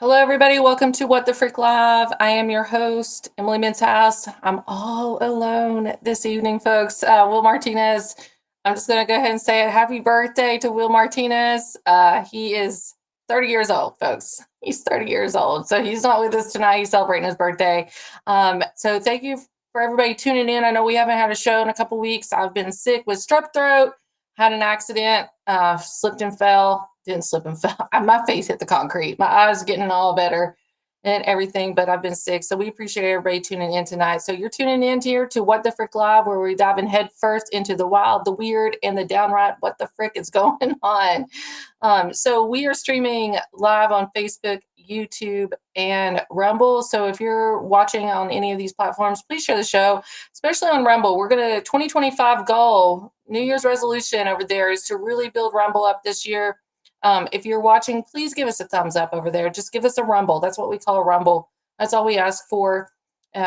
Hello, everybody. Welcome to What the Frick Live. I am your host, Emily Mintz. I'm all alone this evening, folks. Will Martinez. I'm just going to go ahead and say it. Happy birthday to Will Martinez. He is 30 years old, folks. He's 30 years old. So he's not with us tonight. He's celebrating his birthday. So thank you for everybody tuning in. I know we haven't had a show in a couple weeks. I've been sick with strep throat, had an accident, slipped and fell. Didn't slip and fell. My face hit the concrete. My eyes getting all better and everything, but I've been sick. So we appreciate everybody tuning in tonight. So you're tuning in here to What the Frick Live, where we dive in head first into the wild, the weird, and the downright what the frick is going on. So we are streaming live on Facebook, YouTube, and Rumble. So if you're watching on any of these platforms, please share the show, especially on Rumble. We're going to 2025 goal, New Year's resolution over there is to really build Rumble up this year. If you're watching, please give us a thumbs up over there. Just give us a rumble. That's what we call a rumble. That's all we ask for.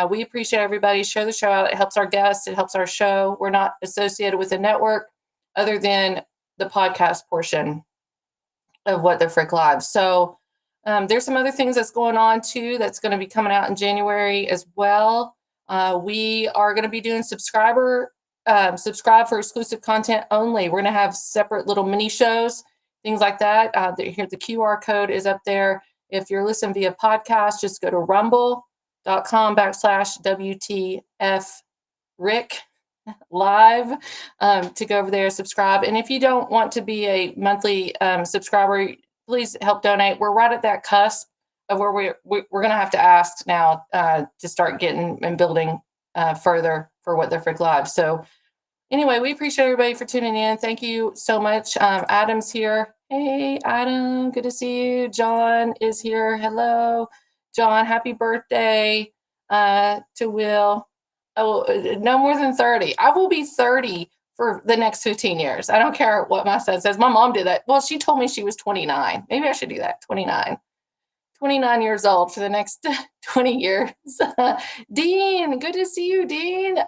We appreciate everybody. Share the show out. It helps our guests. It helps our show. We're not associated with a network other than the podcast portion of What the Frick Live. So there's some other things that's going on too that's going to be coming out in January as well. We are going to be doing subscribe for exclusive content only. We're going to have separate little mini shows, things like that. Here, the QR code is up there. If you're listening via podcast, just go to rumble.com/WTFrick live to go over there, subscribe. And if you don't want to be a monthly subscriber, please help donate. We're right at that cusp of where we're going to have to ask now to start getting and building further for What the Frick Live. So anyway, we appreciate everybody for tuning in. Thank you so much. Adam's here. Hey, Adam, good to see you. John is here. Hello, John. Happy birthday to Will. Oh, no more than 30. I will be 30 for the next 15 years. I don't care what my son says. My mom did that. Well, she told me she was 29. Maybe I should do that. 29 years old for the next 20 years. Dean, good to see you, Dean.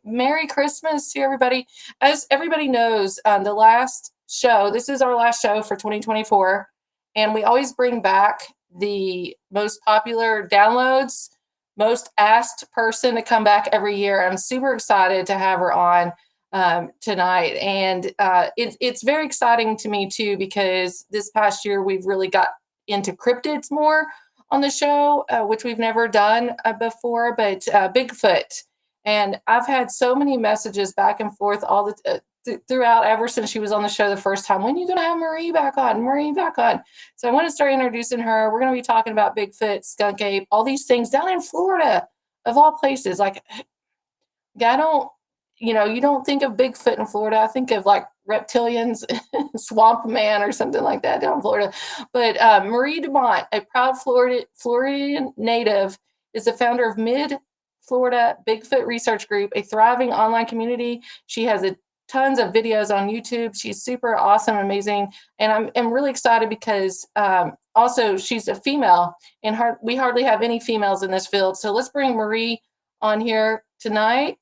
Merry Christmas to everybody. As everybody knows, the last show, this is our last show for 2024, and we always bring back the most popular downloads, most asked person to come back every year. I'm super excited to have her on tonight, and it's very exciting to me too, because this past year we've really got into cryptids more on the show, which we've never done before, but Bigfoot. And I've had so many messages back and forth all the throughout ever since she was on the show the first time. When are you going to have Marie back on? Marie back on. So I want to start introducing her. We're going to be talking about Bigfoot, skunk ape, all these things down in Florida, of all places. Like, I don't, you don't think of Bigfoot in Florida. I think of like reptilians, swamp man or something like that down in Florida. But Marie Dumont, a proud Floridian native, is the founder of Mid-Florida Bigfoot Research Group, a thriving online community. She has tons of videos on YouTube. She's super awesome, amazing. And I'm really excited because also she's a female, and we hardly have any females in this field. So let's bring Marie on here tonight.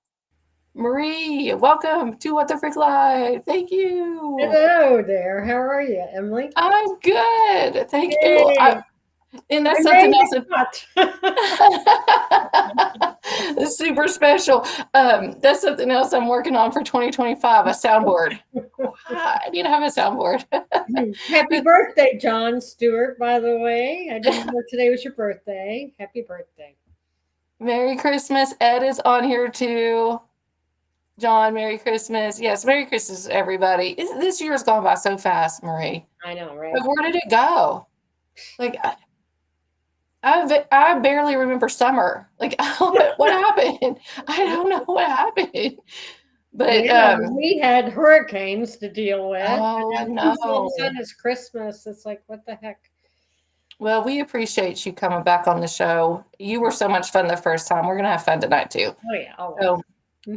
Marie, welcome to What the Frick Live. Thank you. Hello there. How are you, Emily? I'm good. Thank Yay. you. And that's something else. It's super special. That's something else I'm working on for 2025, a soundboard. I need to have a soundboard. Happy birthday, John Stewart, by the way. I didn't know today was your birthday. Happy birthday. Merry Christmas. Ed is on here too. John, Merry Christmas. Yes, Merry Christmas, everybody. This year's gone by so fast, Marie. I know, right? Like, where did it go? Like, I barely remember summer. Like, what happened? I don't know what happened. But yeah, we had hurricanes to deal with. Oh, no. All of a sudden it's Christmas. It's like, what the heck? Well, we appreciate you coming back on the show. You were so much fun the first time. We're going to have fun tonight, too. Oh, yeah. All right. So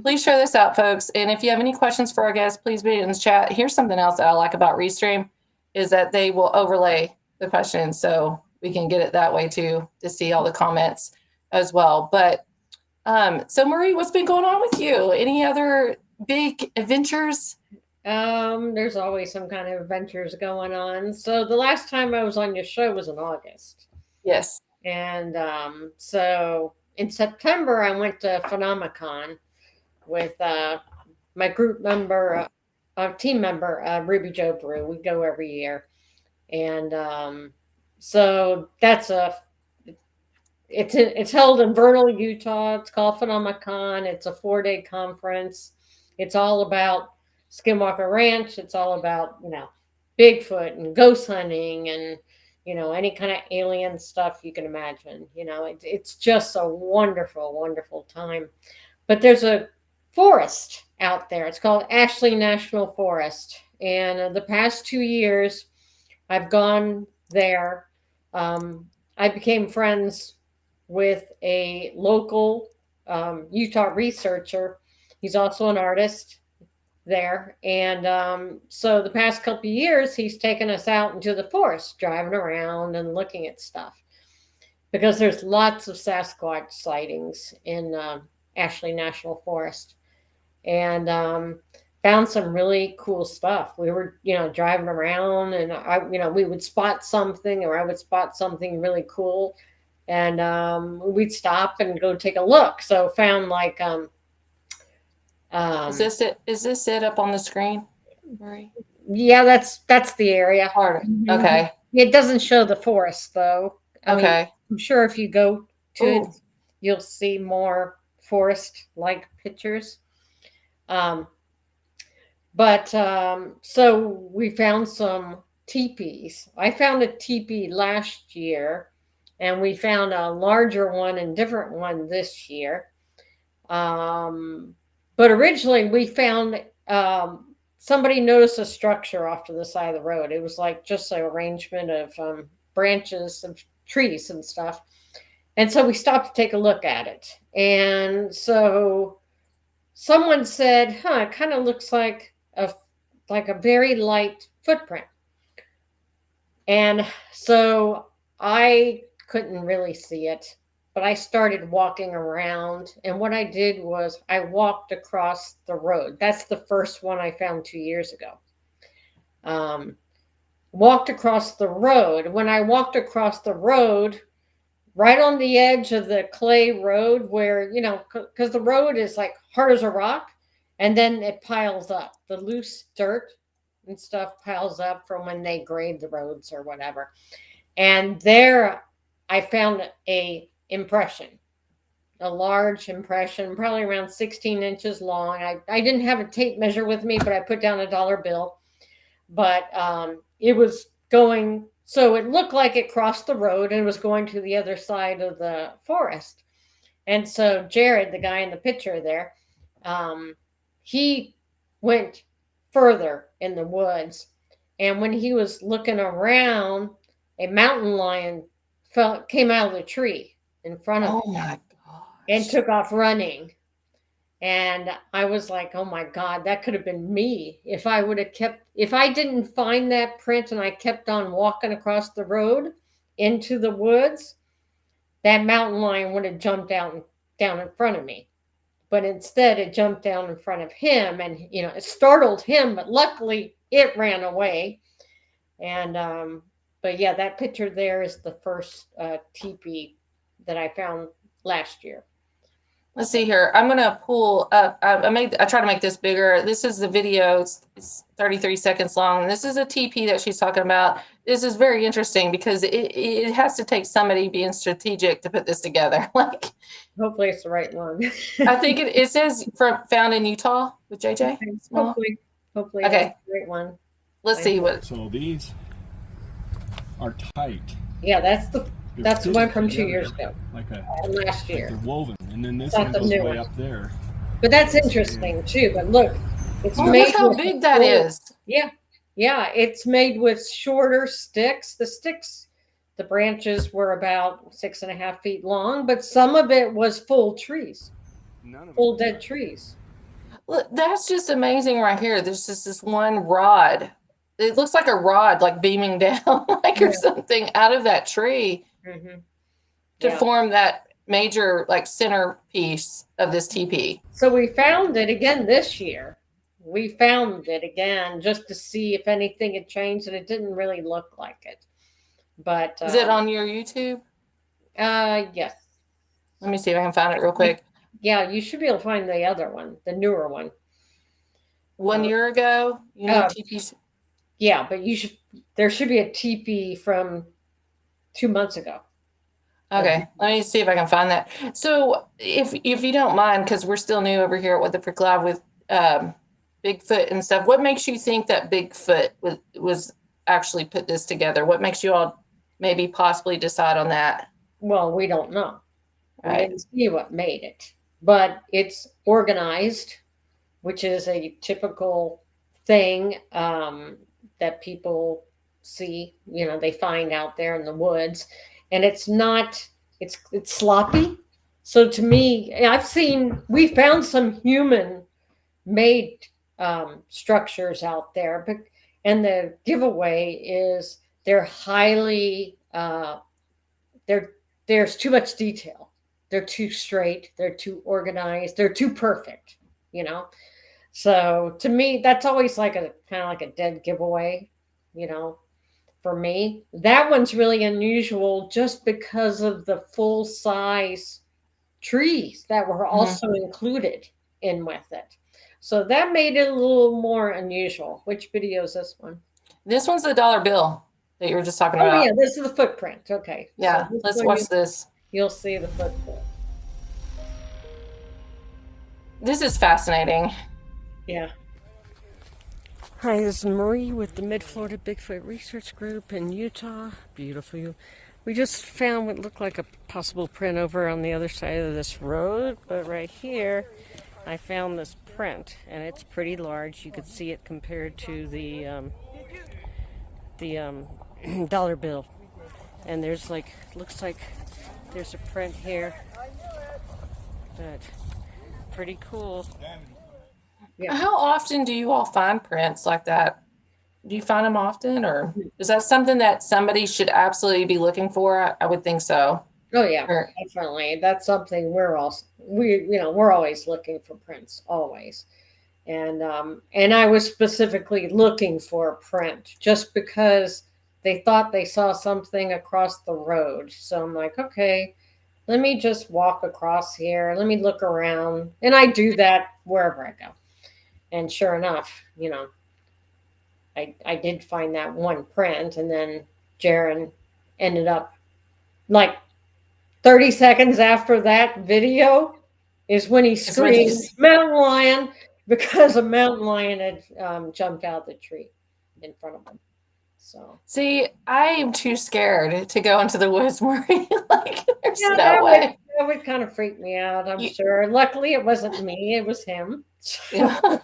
please share this out, folks. And if you have any questions for our guests, please be in the chat. Here's something else that I like about Restream is that they will overlay the questions, so we can get it that way, too, to see all the comments as well. But so, Marie, what's been going on with you? Any other big adventures? There's always some kind of adventures going on. So the last time I was on your show was in August. Yes. And so in September, I went to Phenomicon with my group member, team member, Ruby Joe Brew. We go every year. And so it's held in Vernal, Utah. It's called Phenomicon. It's a 4-day conference. It's all about Skinwalker Ranch. It's all about, Bigfoot and ghost hunting and, any kind of alien stuff you can imagine. It's just a wonderful, wonderful time. But there's a forest out there. It's called Ashley National Forest. And the past 2 years, I've gone there. I became friends with a local Utah researcher. He's also an artist there. And so the past couple of years, he's taken us out into the forest, driving around and looking at stuff. Because there's lots of Sasquatch sightings in Ashley National Forest. And found some really cool stuff. We were, driving around and we would spot something or I would spot something really cool. And we'd stop and go take a look. So found like Is this it up on the screen? Marie? Yeah, that's the area. Okay. It doesn't show the forest though. Okay. I'm sure if you go to Ooh. it, you'll see more forest-like pictures. So we found some teepees. I found a teepee last year, and we found a larger one and different one this year. But originally we found somebody noticed a structure off to the side of the road. It was like just an arrangement of branches of trees and stuff. And so we stopped to take a look at it. And so someone said, it kind of looks like a very light footprint. And so I couldn't really see it, but I started walking around. And what I did was I walked across the road. That's the first one I found 2 years ago. Walked across the road. When I walked across the road, right on the edge of the clay road where, because the road is like hard as a rock, and then it piles up. The loose dirt and stuff piles up from when they grade the roads or whatever. And there I found a large impression, probably around 16 inches long. I didn't have a tape measure with me, but I put down a dollar bill. But it was going, so it looked like it crossed the road and was going to the other side of the forest. And so Jared, the guy in the picture there, he went further in the woods. And when he was looking around, a mountain lion came out of the tree in front of him. Oh my gosh. And took off running. And I was like, oh my God, that could have been me. If I didn't find that print and I kept on walking across the road into the woods, that mountain lion would have jumped down in front of me. But instead it jumped down in front of him and, it startled him, but luckily it ran away. And, but yeah, that picture there is the first teepee that I found last year. Let's see here. I'm going to pull up. I try to make this bigger. This is the video. It's 33 seconds long. This is a TP that she's talking about. This is very interesting because it has to take somebody being strategic to put this together. Like, hopefully it's the right one. I think it says found in Utah with JJ. Okay. Hopefully okay. That's the right one. Let's see what. So these are tight. Yeah, that's the one from 2 years ago. Last year. They're woven, and then this one goes way up there. But that's interesting too. But look, it's made. Look how big that is. Yeah, it's made with shorter sticks. The branches were about 6.5 feet long, but some of it was full trees, full dead trees. Look, that's just amazing right here. There's just this one rod. It looks like a rod, like beaming down, like or something out of that tree to form that major, like centerpiece of this TP. So we found it again this year. We found it again just to see if anything had changed, and it didn't really look like it. But is it on your YouTube? Yes. Let me see if I can find it real quick. Yeah, you should be able to find the other one, the newer one. 1 year ago, you know, TPs. Yeah, but there should be a TP from 2 months ago. Okay, let me see if I can find that. So if you don't mind, because we're still new over here at What the Frick Live with Bigfoot and stuff, what makes you think that Bigfoot was actually put this together? What makes you all maybe possibly decide on that? Well, we don't know. We Right. didn't see what made it, but it's organized, which is a typical thing that people see. You know, they find out there in the woods, and it's not. It's sloppy. So to me, we found some human made structures out there, but and the giveaway is they're highly there's too much detail. They're too straight, they're too organized, they're too perfect, you know. So to me, that's always like a kind of like a dead giveaway, you know. For me, that one's really unusual just because of the full size trees that were also included in with it. So that made it a little more unusual. Which video is this one? This one's the dollar bill that you were just talking Oh about. yeah, this is the footprint. Okay. Yeah, So let's watch this. You'll see the footprint. This is fascinating. Yeah. Hi, this is Marie with the Mid-Florida Bigfoot Research Group in Utah. Beautiful. We just found what looked like a possible print over on the other side of this road, but right here I found this print, and it's pretty large. You could see it compared to the dollar bill. And there's looks like there's a print here, but pretty cool. Yeah. How often do you all find prints like that? Do you find them often, or is that something that somebody should absolutely be looking for? I would think so. Oh yeah, definitely. That's something we're always looking for prints, always. And I was specifically looking for a print just because they thought they saw something across the road. So I'm like, okay, let me just walk across here. Let me look around. And I do that wherever I go. And sure enough, you know, I did find that one print, and then Jaron ended up like 30 seconds after that video is when he screamed mountain lion, because a mountain lion had jumped out of the tree in front of him. So see, I am too scared to go into the woods, Marie. Like, there's no way. That would kind of freak me out, I'm sure. Luckily, it wasn't me; it was him. Yeah.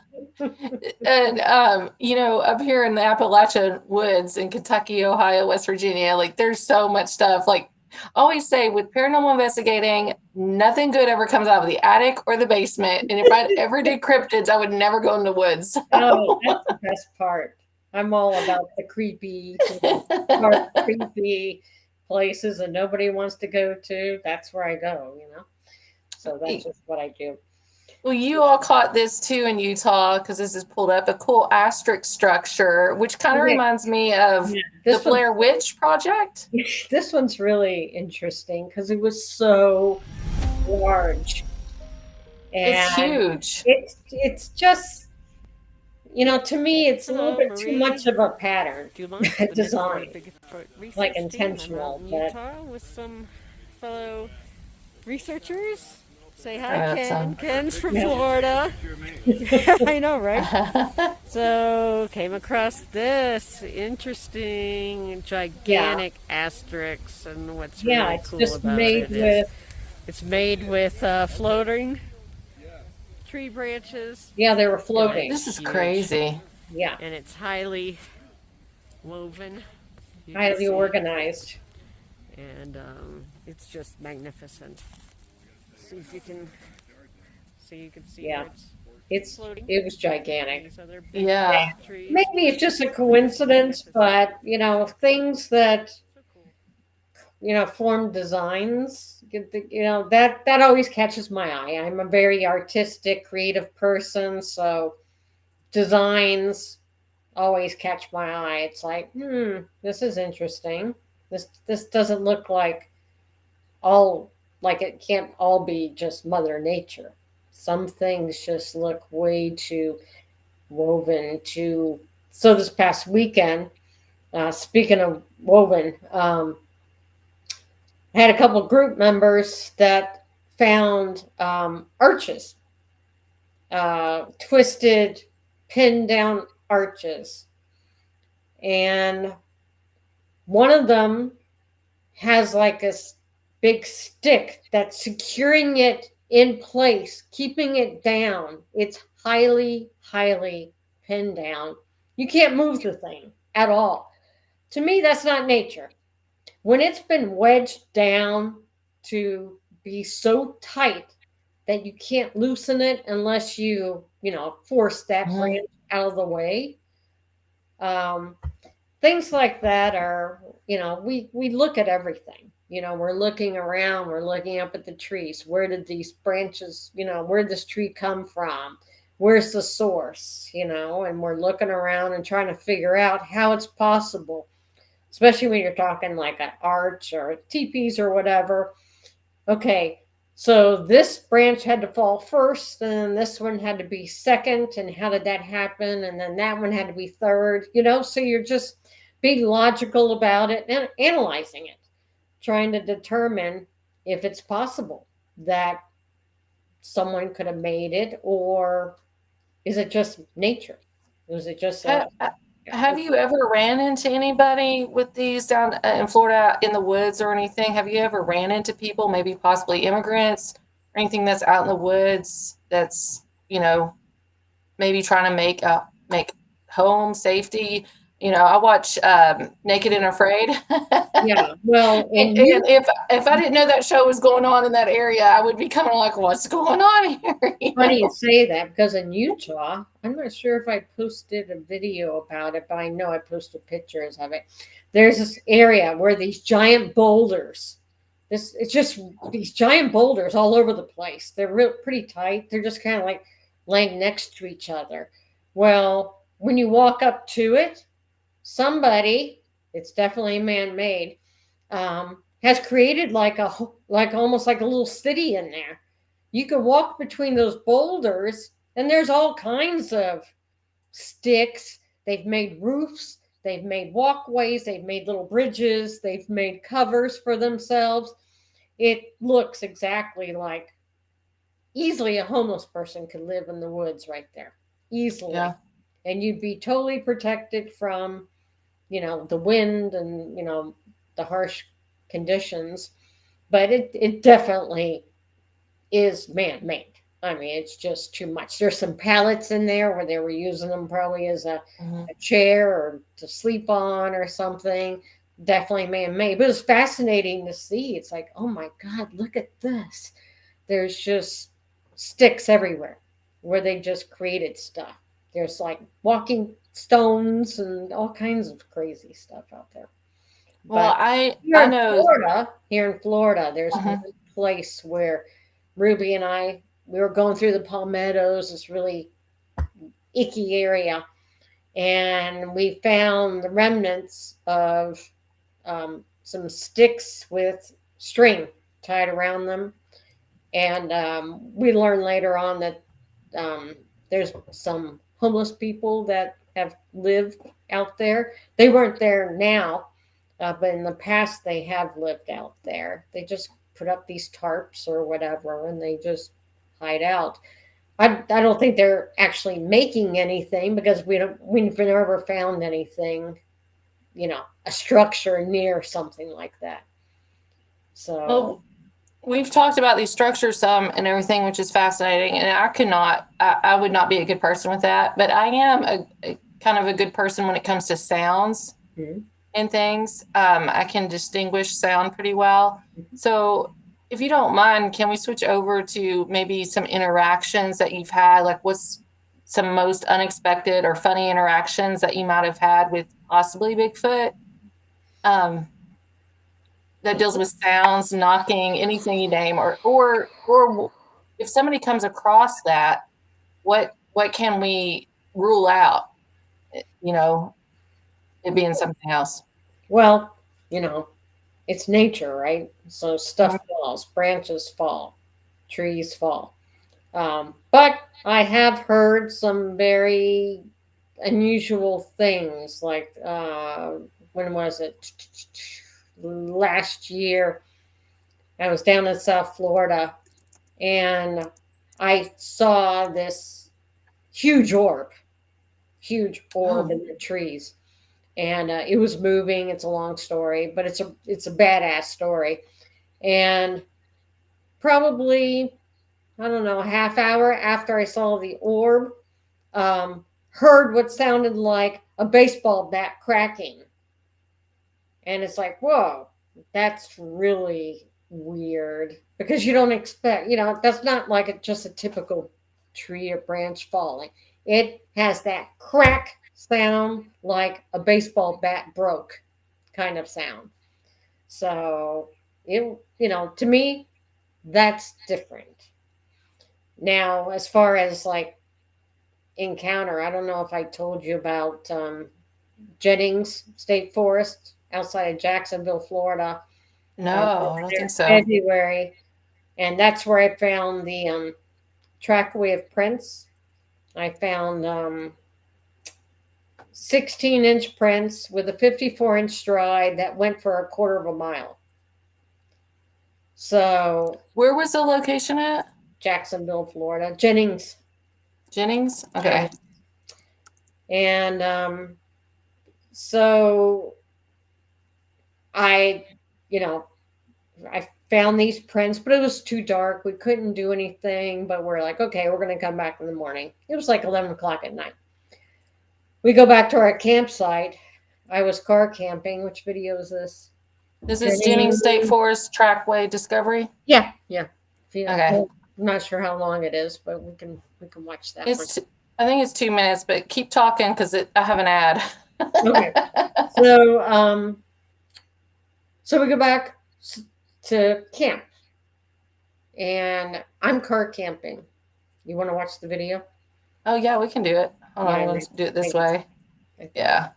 And you know, up here in the Appalachian woods in Kentucky, Ohio, West Virginia, like there's so much stuff. Like I always say, with paranormal investigating, nothing good ever comes out of the attic or the basement. And if I ever did cryptids, I would never go in the woods. Oh, that's the best part. I'm all about the creepy places that nobody wants to go to. That's where I go, you know. So that's just what I do. Well, you all caught this too in Utah, because this is pulled up, a cool asterisk structure, which kind of reminds me of the Blair Witch Project. This one's really interesting because it was so large. And it's huge. It's just, you know, to me, it's a little bit too much of a pattern design, like intentional. Utah with some fellow researchers. Say hi, Ken. Ken's from Florida. I know, right? So came across this interesting, gigantic asterisk, and what's really cool about it is it's made with floating tree branches. Yeah, they were floating. This is crazy. Yeah, and it's highly woven, highly organized, and it's just magnificent. See if you can see. Yeah, it was gigantic. Yeah, maybe it's just a coincidence, but you know, things that form designs, you know, that always catches my eye. I'm a very artistic, creative person, so designs always catch my eye. It's like, this is interesting. This doesn't look like all like it can't all be just Mother Nature. Some things just look way too woven to. So this past weekend, speaking of woven, I had a couple group members that found arches, twisted, pinned down arches. And one of them has like this big stick that's securing it in place, keeping it down. It's highly, highly pinned down. You can't move the thing at all. To me, that's not nature. When it's been wedged down to be so tight that you can't loosen it unless you force that branch out of the way. Things like that are, we look at everything. We're looking around, we're looking up at the trees. Where did these branches, where did this tree come from? Where's the source, and we're looking around and trying to figure out how it's possible, especially when you're talking like an arch or teepees or whatever. Okay, so this branch had to fall first, and this one had to be second, and how did that happen? And then that one had to be third, so you're just being logical about it and analyzing it, trying to determine if it's possible that someone could have made it, or is it just nature? Was it just have you ever ran into anybody with these down in Florida in the woods or anything? Have you ever ran into people, maybe possibly immigrants or anything that's out in the woods that's, maybe trying to make home safety? I watch Naked and Afraid. Yeah, well, and if I didn't know that show was going on in that area, I would be kind of like, what's going on here? Funny you say that, because in Utah, I'm not sure if I posted a video about it, but I know I posted pictures of it. There's this area where these giant boulders, it's just these giant boulders all over the place. They're pretty tight. They're just kind of like laying next to each other. Well, when you walk up to it, somebody, it's definitely man-made, has created like almost like a little city in there. You can walk between those boulders, and there's all kinds of sticks. They've made roofs, they've made walkways, they've made little bridges, they've made covers for themselves. It looks exactly like easily a homeless person could live in the woods right there. Easily. Yeah. And you'd be totally protected from, the wind and, the harsh conditions. But it definitely is man-made. I mean, it's just too much. There's some pallets in there where they were using them probably as a chair or to sleep on or something. Definitely man-made. But it was fascinating to see. It's like, oh my God, look at this. There's just sticks everywhere where they just created stuff. There's like walking stones and all kinds of crazy stuff out there. Well, but I know here in Florida, there's one place where Ruby and I, we were going through the palmettos, this really icky area, and we found the remnants of some sticks with string tied around them. And we learned later on that there's some homeless people that have lived out there. They weren't there now, but in the past they have lived out there. They just put up these tarps or whatever, and they just hide out. I don't think they're actually making anything, because we've never found anything, a structure near something like that. So. Well, we've talked about these structures some and everything, which is fascinating. And I would not be a good person with that, but I am a kind of a good person when it comes to sounds and things. I can distinguish sound pretty well. So if you don't mind, can we switch over to maybe some interactions that you've had? Like, what's some most unexpected or funny interactions that you might have had with possibly Bigfoot? That deals with sounds, knocking, anything you name, or if somebody comes across that, what can we rule out? It being something else. Well, it's nature, right? So stuff falls, branches fall, trees fall. But I have heard some very unusual things, like when was it? Last year, I was down in South Florida, and I saw this huge orb, Oh. in the trees, and it was moving. It's a long story, but it's a badass story, and probably I don't know, a half hour after I saw the orb, heard what sounded like a baseball bat cracking. And it's like, whoa, that's really weird because you don't expect, that's not like just a typical tree or branch falling. It has that crack sound like a baseball bat broke kind of sound. So, to me, that's different. Now, as far as like encounter, I don't know if I told you about Jennings State Forest outside of Jacksonville, Florida. No, I don't think so. February, and that's where I found the trackway of prints. I found 16-inch prints with a 54-inch stride that went for a quarter of a mile. So, Where was the location at? Jacksonville, Florida. Jennings. Okay. And so I found these prints, but it was too dark. We couldn't do anything, but we're like, okay, we're going to come back in the morning. It was like 11 o'clock at night. We go back to our campsite. I was car camping. Which video is this? This is Jennings State Forest Trackway Discovery. Yeah. Okay. I'm not sure how long it is, but we can watch that. I think it's 2 minutes, but keep talking because I have an ad. Okay. So we go back to camp, and I'm car camping. You want to watch the video? Oh yeah, we can do it. Hold on, Yeah, let's do it this way. Yeah.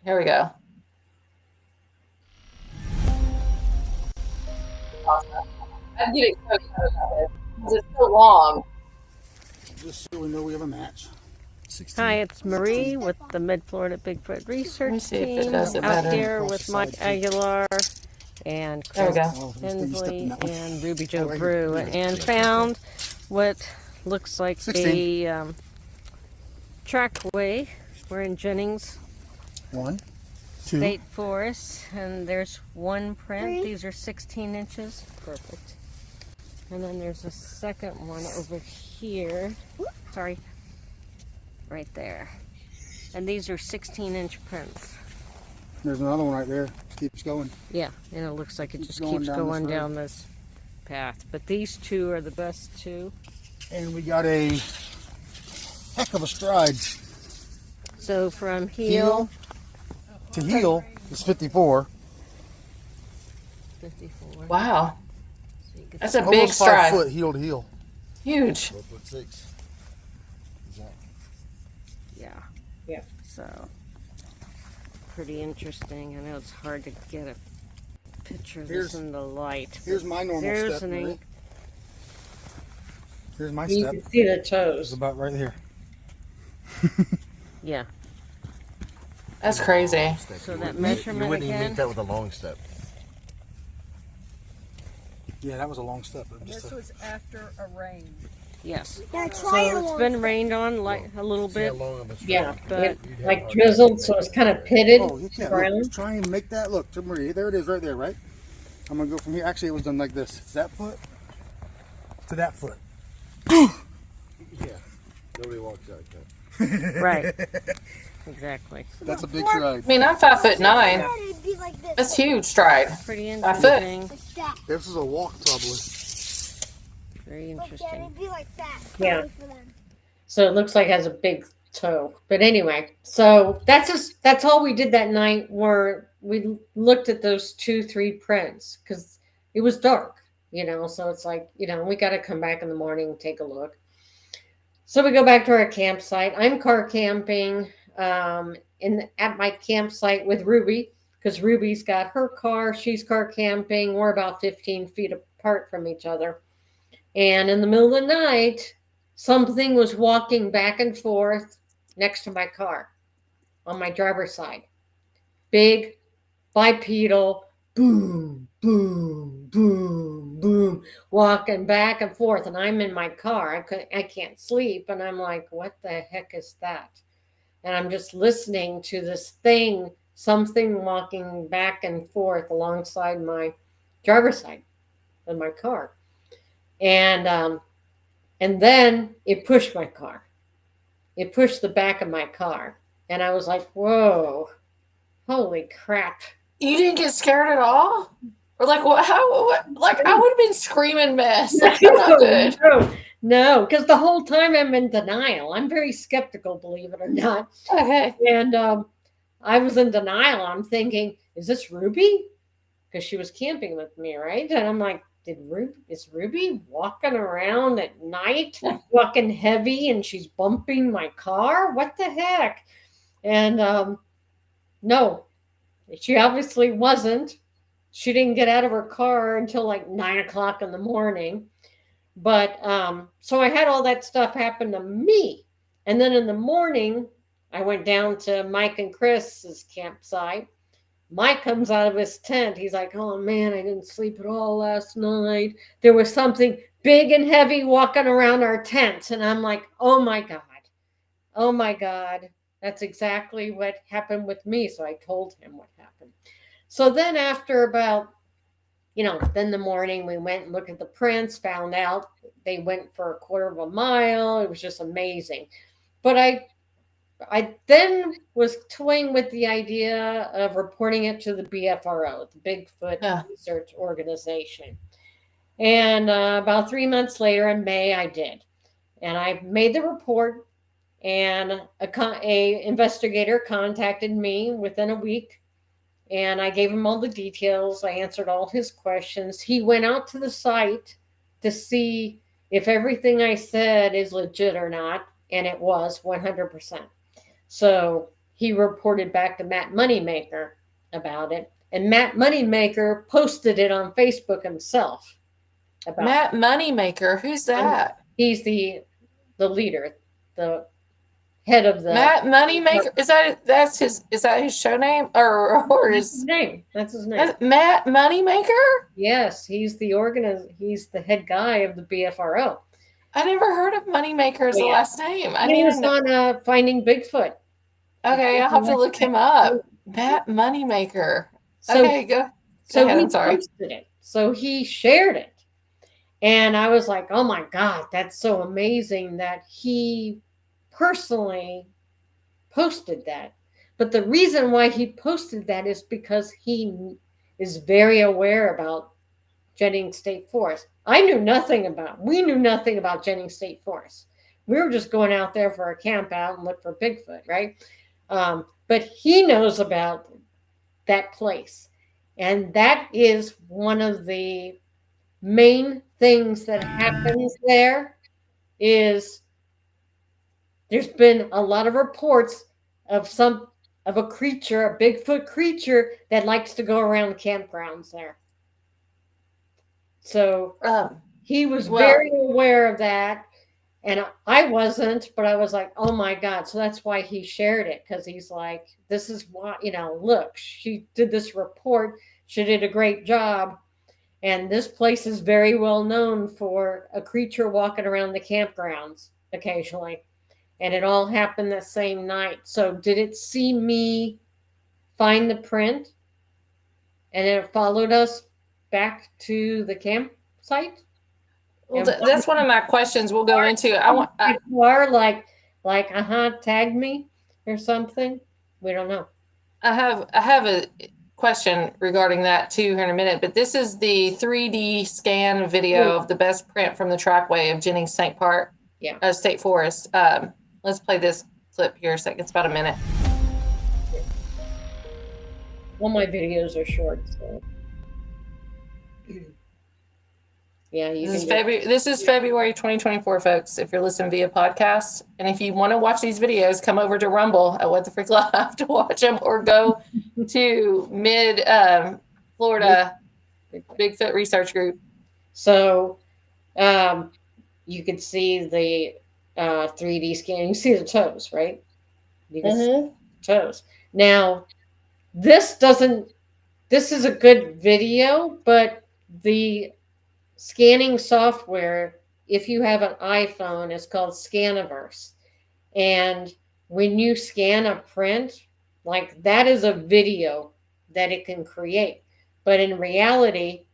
Here we go. Awesome. I'm getting so excited about it because it's so long. Just so we know we have a match. Hi, it's Marie with the Mid-Florida Bigfoot Research see if it Team does it out better. here with Mike Aguilar and There we Chris go. Hensley and Ruby Joe right Brew, here. and found what looks like 16. a trackway. We're in Jennings 1, 2. State Forest, and there's one print. These are 16 inches. Perfect. And then there's a second one over here. Sorry. Right there. And these are 16-inch prints. There's another one right there. Keeps going. Yeah, and it looks like it just going keeps down going this road. down this path. But these two are the best two. And we got a heck of a stride. So from heel To heel is 54. 54. Wow, So you get that's a Almost big 5 stride. foot heel to heel. Huge. 4'6". yeah. So pretty interesting. I know it's hard to get a picture of this in the light. Here's my normal There's step. an Right? Here's my You step. can see the It's toes. about right here. Yeah. That's crazy. So that You measurement wouldn't even again. make that with a long step. Yeah, that was a long step. This was after a rain. Yes. Yeah, So it's been rained on like a little See how bit. long of a strip Yeah, But it like drizzled, so it's kind of pitted. Oh, you can't. brown. Look, try and make that look. To Marie. There it is right there, right? I'm going to go from here. Actually, it was done like this. It's that foot to that foot. Yeah. Nobody walks like that. right. Exactly. That's a big stride. I mean, I'm 5'9". It'd be like this. That's huge stride. Pretty By foot. interesting. Like that. This is a walk, probably. Very Like that. interesting. It'd be like that. Yeah. Probably for them. So it looks like it has a big toe. But anyway, so that's all we did that night. Where we looked at those 2-3 prints because it was dark, So it's like we got to come back in the morning and take a look. So we go back to our campsite. I'm car camping at my campsite with Ruby. because Ruby's got her car. She's car camping. We're about 15 feet apart from each other. And in the middle of the night, something was walking back and forth next to my car on my driver's side. Big, bipedal, boom, boom, boom, boom, walking back and forth. And I'm in my car. I can't sleep. And I'm like, what the heck is that? And I'm just listening to this thing, something walking back and forth alongside my driver's side of my car. And then it pushed my car. It pushed the back of my car. And I was like, whoa, holy crap. You didn't get scared at all? Or like, what? How? What, like, I would have been screaming mess. Like, that's not good. No, because the whole time I'm in denial. I'm very skeptical, believe it or not. Okay. And I was in denial. I'm thinking, is this Ruby? Because she was camping with me, right? And I'm like, is Ruby walking around at night, walking heavy, and she's bumping my car? What the heck? And no, she obviously wasn't. She didn't get out of her car until like 9 o'clock in the morning. But so I had all that stuff happen to me. And then in the morning, I went down to Mike and Chris's campsite. Mike comes out of his tent. He's like, oh man, I didn't sleep at all last night. There was something big and heavy walking around our tent. And I'm like, oh my God. Oh my God. That's exactly what happened with me. So I told him what happened. So then after about, then the morning we went and looked at the prints, found out they went for a quarter of a mile. It was just amazing. But I then was toying with the idea of reporting it to the BFRO, the Bigfoot Research Organization. And about 3 months later in May, I did. And I made the report, and a investigator contacted me within a week. And I gave him all the details. I answered all his questions. He went out to the site to see if everything I said is legit or not. And it was 100%. So he reported back to Matt Moneymaker about it. And Matt Moneymaker posted it on Facebook himself. Matt Moneymaker? Who's that? He's the leader, the head of the Matt Moneymaker. Is that his show name or his name? That's his name. Matt Moneymaker? Yes, he's the head guy of the BFRO. I never heard of Moneymaker as the last name. He was on Finding Bigfoot. Okay, I'll have to look him up. Matt Moneymaker. Okay, go ahead. I'm sorry. Posted it. So he shared it. And I was like, oh my God, that's so amazing that he personally posted that. But the reason why he posted that is because he is very aware about Jennings State Forest. We knew nothing about Jennings State Forest. We were just going out there for a camp out and look for Bigfoot, right? But he knows about that place. And that is one of the main things that happens there is there's been a lot of reports of a creature, a Bigfoot creature that likes to go around campgrounds there. So he was very aware of that. And I wasn't, but I was like, oh my God. So that's why he shared it. Because he's like, this is why, look, she did this report. She did a great job. And this place is very well known for a creature walking around the campgrounds occasionally. And it all happened that same night. So did it see me find the print? And it followed us back to the campsite? Well, that's one of my questions we'll go into. People are like, tag me or something. We don't know. I have a question regarding that too here in a minute, but this is the 3D scan video of the best print from the trackway of Jennings State Park, State Forest. Let's play this clip here a second. It's about a minute. All my videos are short, so. Yeah, you This is can. February. This is February 2024, folks. If you're listening via podcast, and if you want to watch these videos, come over to Rumble at What the Freak Live to watch them, or go to Mid Florida Bigfoot Research Group. So, you could see the 3D scan. You see the toes, right? You can see the toes. Now, this doesn't. This is a good video, but the scanning software, if you have an iPhone, is called Scaniverse. And when you scan a print, like that is a video that it can create. But in reality,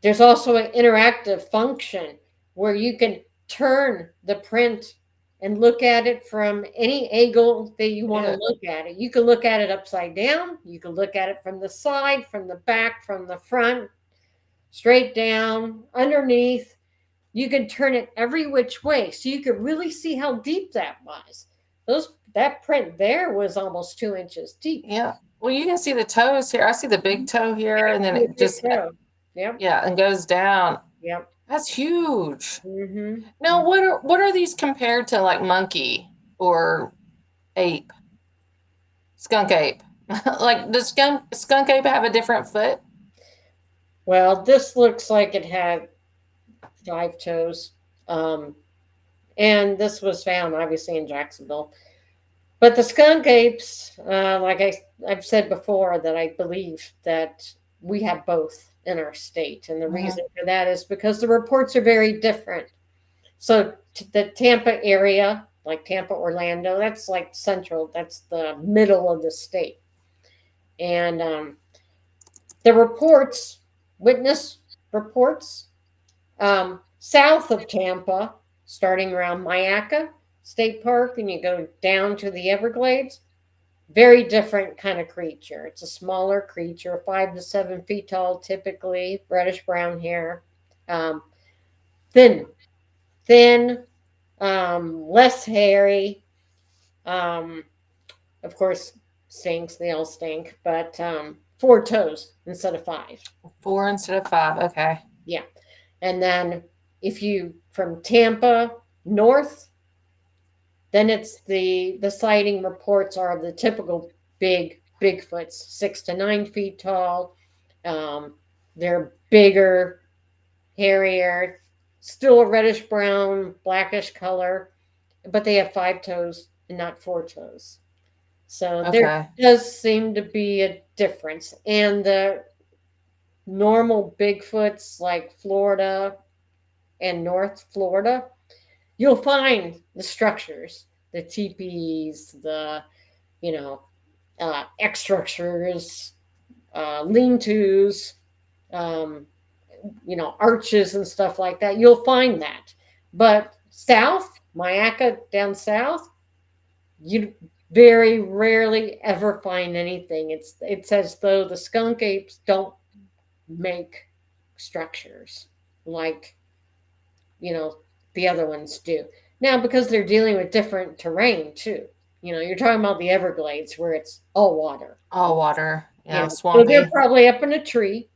there's also an interactive function where you can turn the print and look at it from any angle that you want to look at it. You can look at it upside down. You can look at it from the side, from the back, from the front, straight down, underneath. You can turn it every which way, so you could really see how deep that was. That print there was almost 2 inches deep. Yeah. Well, you can see the toes here. I see the big toe here, and then it just and goes down. Yep. That's huge. Mm-hmm. Now, what are these compared to, like monkey or ape, skunk ape? Like, does skunk ape have a different foot? Well, this looks like it had 5 toes. And this was found obviously in Jacksonville. But the skunk apes, like I've said before, that I believe that we have both in our state. And the reason for that is because the reports are very different. So the Tampa area, like Tampa, Orlando, that's like central. That's the middle of the state. And the reports, witness reports, south of Tampa, starting around Mayaca State Park, and you go down to the Everglades, very different kind of creature. It's a smaller creature, 5 to 7 feet tall, typically reddish brown hair, thin, less hairy. Of course, stinks. They all stink, but 4 toes instead of 5. 4 instead of 5. Okay. Yeah. And then if you from Tampa north, then it's the sighting reports are the typical Bigfoots, 6 to 9 feet tall. They're bigger, hairier, still a reddish brown, blackish color, but they have 5 toes and not 4 toes. So there does seem to be a difference. And the normal Bigfoots like Florida and North Florida, you'll find the structures, the teepees, the, X structures, lean-tos, arches and stuff like that. You'll find that. But south, Mayaca down south, you very rarely ever find anything. It's as though the skunk apes don't make structures like the other ones do. Now, because they're dealing with different terrain too. You're talking about the Everglades where it's all water. All water. Yeah, swampy. So they're probably up in a tree,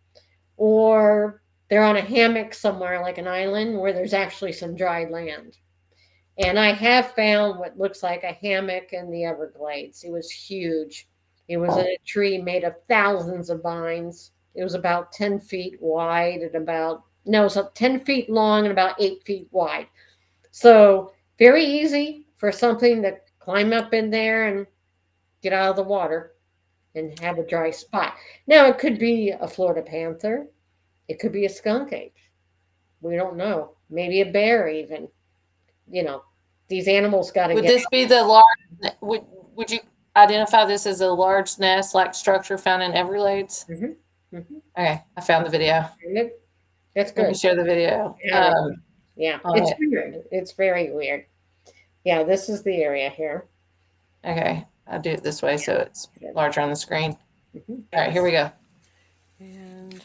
or they're on a hammock somewhere like an island where there's actually some dry land. And I have found what looks like a hammock in the Everglades. It was huge. It was in a tree made of thousands of vines. It was about 10 feet wide and it was 10 feet long and about 8 feet wide. So very easy for something to climb up in there and get out of the water and have a dry spot. Now, it could be a Florida panther. It could be a skunk ape. We don't know. Maybe a bear even. These animals got to Would this be the large, would you identify this as a large nest-like structure found in Everglades? Mm-hmm. Mm-hmm. Okay, I found the video. That's good. Let me share the video. It's weird. It's very weird. Yeah, this is the area here. Okay, I'll do it this way so it's larger on the screen. Mm-hmm. All right, here we go. And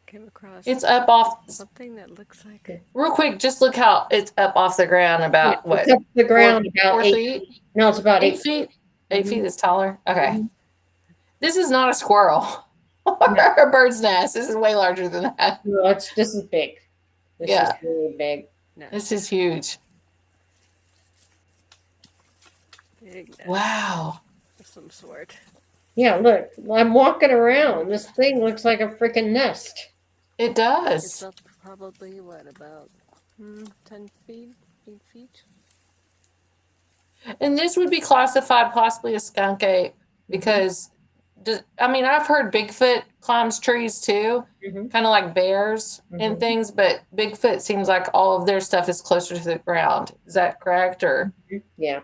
came across it's up off something that looks like real quick. Just look how it's up off the ground about what? It's up the ground about 4 8 feet. No, it's about 8 feet. 8 feet is taller. Okay, this is not a squirrel or a bird's nest. This is way larger than that. No, this is big. This Yeah. is really big. Nest This is huge. big nest Wow. of some sort. Yeah, look, I'm walking around. This thing looks like a freaking nest. It It's does. up probably what about 10 feet, 8 feet. And this would be classified possibly a skunk ape because, I mean, I've heard Bigfoot climbs trees too, Mhm. kind of like bears and Mhm. things, but Bigfoot seems like all of their stuff is closer to the ground. Is that correct? Or Yeah,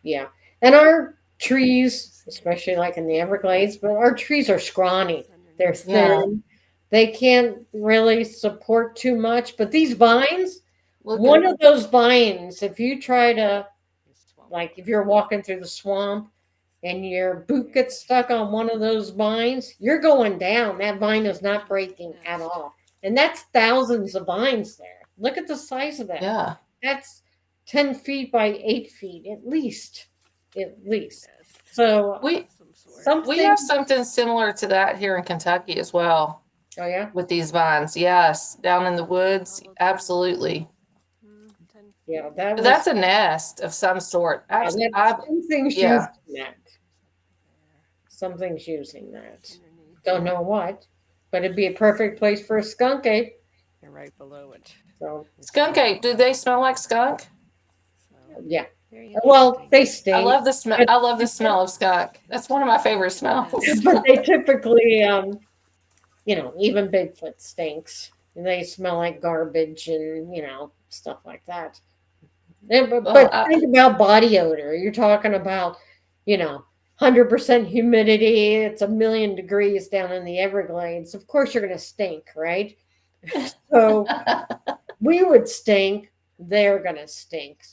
yeah. And our trees, especially like in the Everglades, but our trees are scrawny. They're Yeah. thin. They can't really support too much. But these vines, look one at of those vines, if you try to, like, if you're walking through the swamp and your boot gets stuck on one of those vines, you're going down. That vine is not breaking at all. And that's thousands of vines there. Look at the size of that. yeah. That's 10 feet by 8 feet at least. At least. So We something. we have something similar to that here in Kentucky as well Oh yeah. with these vines. Yes, down in the woods, absolutely. Yeah, that But was. that's a nest of some sort. Yeah, Absolutely. that's something's yeah. using that. Something's using that. Don't know what, but it'd be a perfect place for a skunk ape. And right below it. So Skunk ape. Do they smell like skunk? So, yeah. very Well, they I stink. love the smell. I love the smell of skunk. That's one of my favorite smells. But they typically, even Bigfoot stinks. And they smell like garbage and stuff like that. But think about body odor. You're talking about, 100% humidity. It's 1,000,000 degrees down in the Everglades. Of course, you're going to stink, right? So we would stink. They're going to stink.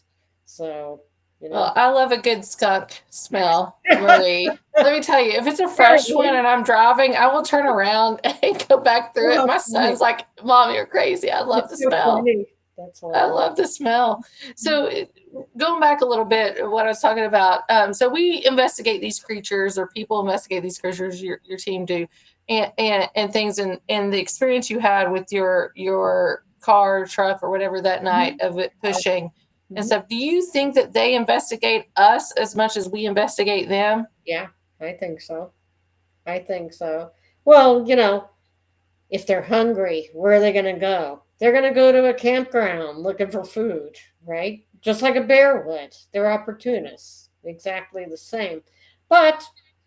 So, Well, I love a good skunk smell, Marie. Let me tell you, if it's a fresh one and I'm driving, I will turn around and go back through it. My son's like, "Mom, you're crazy. I love the smell. Funny. That's I love the smell." So going back a little bit, what I was talking about. So we investigate these creatures, or people investigate these creatures. Your team do, and things. And the experience you had with your car, truck, or whatever that night of it pushing and stuff. Do you think that they investigate us as much as we investigate them? Yeah, I think so. Well, if they're hungry, where are they going to go? They're going to go to a campground looking for food, right? Just like a bear would. They're opportunists, exactly the same. But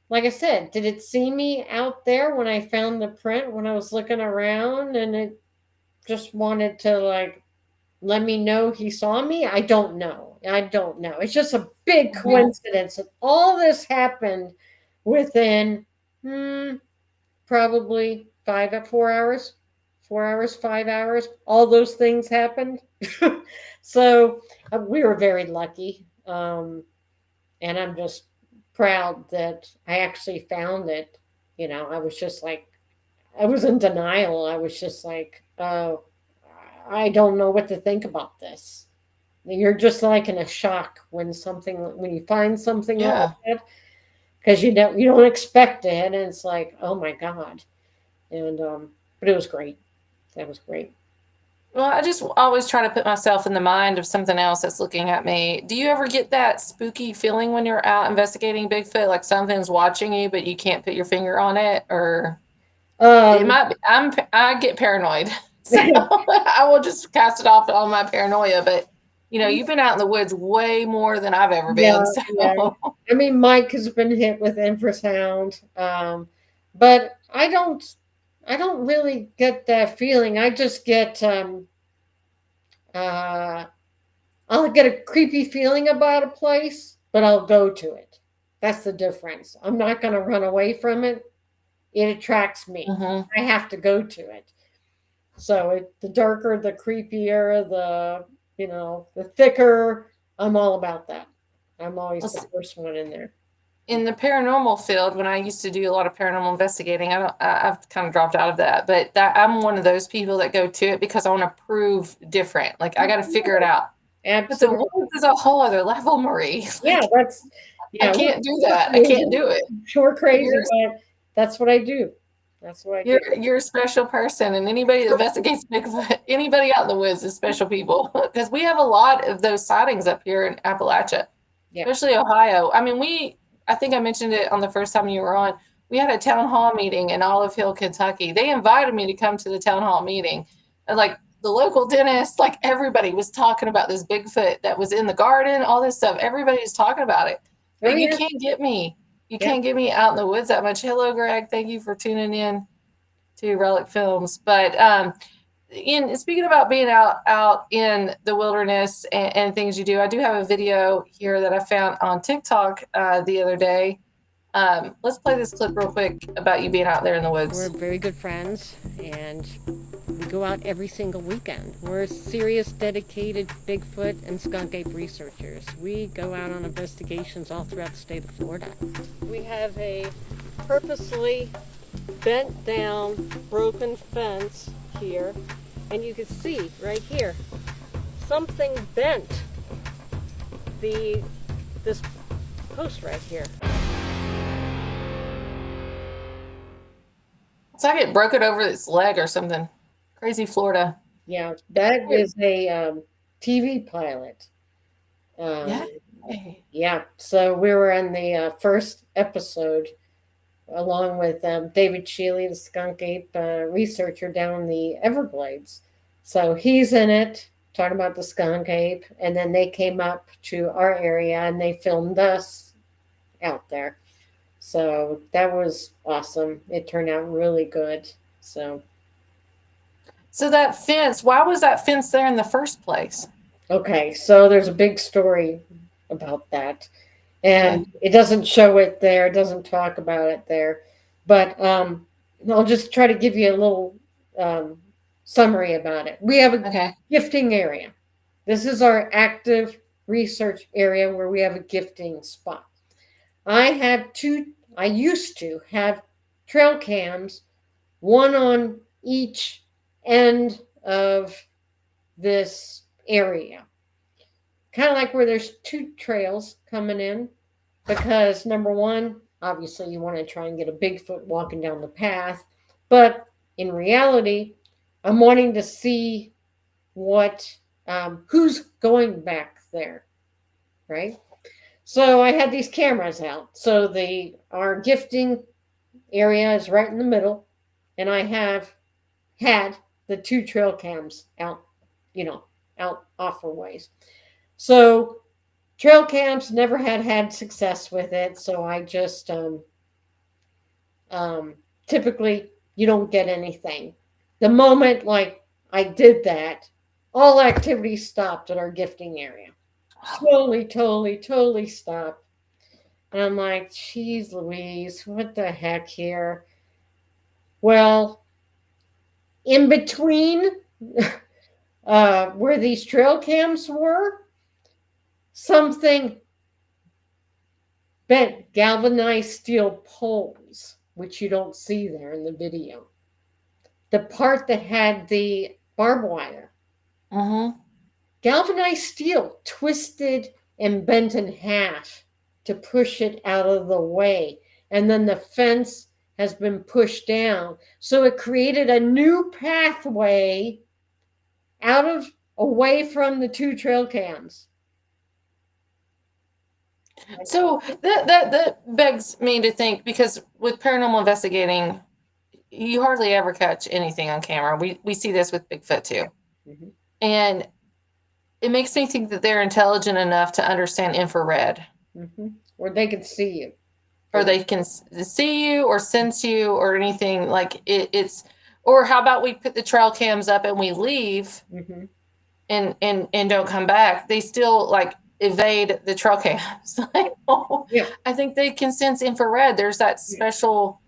like I said, did it see me out there when I found the print, when I was looking around, and it just wanted to let me know he saw me? I don't know. It's just a big coincidence that all this happened within probably 4 hours. 4 hours, 5 hours. All those things happened. So we were very lucky. And I'm just proud that I actually found it. I was just I was in denial. I was just oh, I don't know what to think about this. You're just in a shock when you find something like that, because you don't expect it, and it's like, oh my God. And but it was great. That was great. Well, I just always try to put myself in the mind of something else that's looking at me. Do you ever get that spooky feeling when you're out investigating Bigfoot, like something's watching you, but you can't put your finger on it? Or it might be, I get paranoid. So I will just cast it off on my paranoia. But, you've been out in the woods way more than I've ever been. Yeah. I mean, Mike has been hit with infrasound. But I don't really get that feeling. I just get I'll get a creepy feeling about a place, but I'll go to it. That's the difference. I'm not going to run away from it. It attracts me. I have to go to it. So the darker, the creepier, the thicker, I'm all about that. I'm always the first one in there. In the paranormal field, when I used to do a lot of paranormal investigating, I've kind of dropped out of that. But I'm one of those people that go to it because I want to prove different. Like, I got to figure it out. Absolutely. But the woods is a whole other level, Marie. Yeah, I can't do that. I can't do it. Sure, crazy, but that's what I do. That's what I You're do. you're a special person, and anybody that investigates Bigfoot, anybody out in the woods is special people because we have a lot of those sightings up here in Appalachia, Yeah. especially Ohio. I mean, I think I mentioned it on the first time you were on. We had a town hall meeting in Olive Hill, Kentucky. They invited me to come to the town hall meeting, and like the local dentist, like everybody was talking about this Bigfoot that was in the garden, all this stuff. Everybody's talking about it, Oh, but you yeah. can't get me. You Yeah. can't get me out in the woods that much. Hello, Greg. Thank you for tuning in to Relic Films. But in speaking about being out in the wilderness and things you do, I do have a video here that I found on TikTok the other day. Let's play this clip real quick about you being out there in the woods. We're very good friends, and we go out every single weekend. We're serious, dedicated Bigfoot and skunk ape researchers. We go out on investigations all throughout the state of Florida. We have a purposely bent down, broken fence here, and you can see right here, something bent this post right here. It's like it broke it over its leg or something. Crazy Florida. Yeah, that is a TV pilot. Yeah. Yeah, so we were in the first episode along with David Shealy, the skunk ape researcher down in the Everglades. So he's in it, talking about the skunk ape, and then they came up to our area and they filmed us out there. So that was awesome. It turned out really good. So that fence, why was that fence there in the first place? okay, so there's a big story about that. And it doesn't show it there, it doesn't talk about it there. But I'll just try to give you a little summary about it. We have a gifting area. This is our active research area where we have a gifting spot. I used to have trail cams, one on each end of this area. Kind of like where there's two trails coming in, because number one, obviously you want to try and get a Bigfoot walking down the path, but in reality, I'm wanting to see who's going back there, right? So I had these cameras out. So our gifting area is right in the middle, and I have had the two trail cams out, out off a ways. So trail cams never had success with it. So I just typically you don't get anything. The moment like I did that, all activity stopped at our gifting area. Totally stopped. And I'm like, geez Louise, what the heck here? Well, in between where these trail cams were, something bent galvanized steel poles, which you don't see there in the video. The part that had the barbed wire. Galvanized steel twisted and bent in half to push it out of the way. And then the fence has been pushed down. So it created a new pathway away from the two trail cams. So that begs me to think, because with paranormal investigating, you hardly ever catch anything on camera. We see this with Bigfoot too. Mm-hmm. And it makes me think that they're intelligent enough to understand infrared. Mm-hmm. Or they can see you. Or they can see you or sense you or anything like it's, or how about we put the trail cams up and we leave and don't come back? They still like evade the trail cams. I think they can sense infrared. There's that special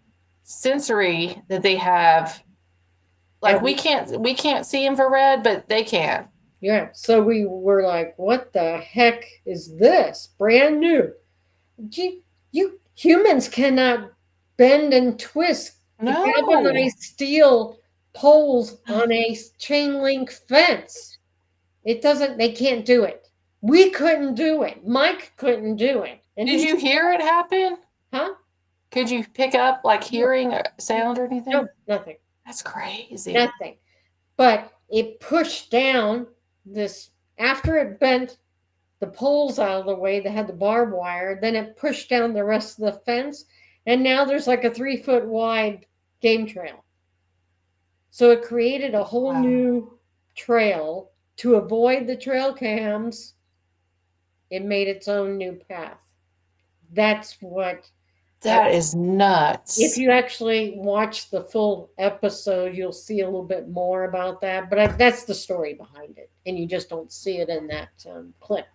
sensory that they have. Like we can't see infrared, but they can. Yeah. So we were like, what the heck is this? Brand new. You humans cannot bend and twist galvanized steel poles on a chain link fence. They can't do it. We couldn't do it. Mike couldn't do it. And did you hear it happen? Huh? Could you pick up like hearing or sound or anything? No, nothing. That's crazy. Nothing. But it pushed down this, after it bent the poles out of the way that had the barbed wire, then it pushed down the rest of the fence. And now there's like a 3-foot wide game trail. So it created a whole Wow. new trail to avoid the trail cams. It made its own new path. That's what. That is nuts. If you actually watch the full episode, you'll see a little bit more about that. But that's the story behind it, and you just don't see it in that clip.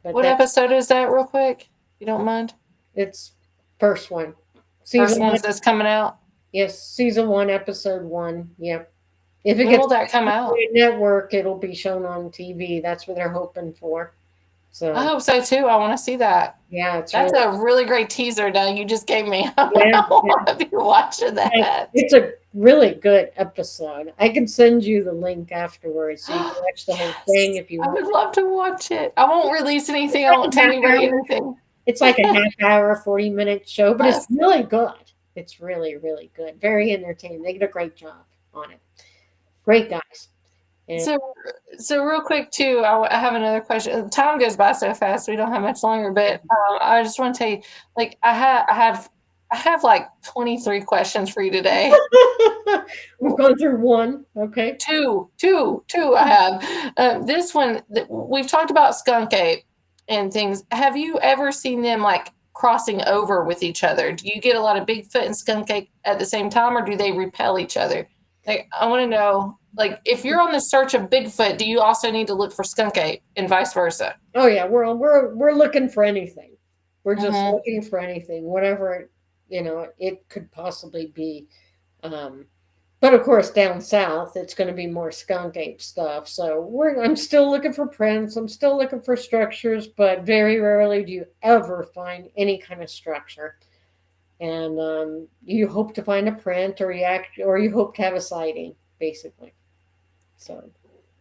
But What episode is that, real quick? You don't mind? It's first one. First Season one one. that's coming out. Yes, season 1, episode 1. Yep. If it When gets will that come out? network, it'll be shown on TV. That's what they're hoping for. So I hope so too. I want to see that. yeah, it's That's really, a really great teaser now you just gave me. I Yeah, want to be watching that. it's a really good episode. I can send you the link afterwards so you can watch the whole thing if you I want. would love to watch it. I won't release anything. I won't tell anybody anything. It's like a half hour, 40-minute show, but it's really good. It's really, really good. Very entertaining. They did a great job on it. Great guys. And So real quick too, I have another question. Time goes by so fast. We don't have much longer, but I just want to tell you, like I have like 23 questions for you today. we've gone through one. Okay. Two. I have this one. We've talked about skunk ape and things. Have you ever seen them like crossing over with each other? Do you get a lot of Bigfoot and skunk ape at the same time, or do they repel each other? Like, I want to know, like, if you're on the search of Bigfoot, do you also need to look for skunk ape and vice versa? Oh yeah, we're looking for anything. We're just Mhm. looking for anything, whatever it could possibly be. But of course, down south, it's going to be more skunk ape stuff. So I'm still looking for prints. I'm still looking for structures, but very rarely do you ever find any kind of structure. And you hope to find a print, or you hope to have a sighting, basically. So,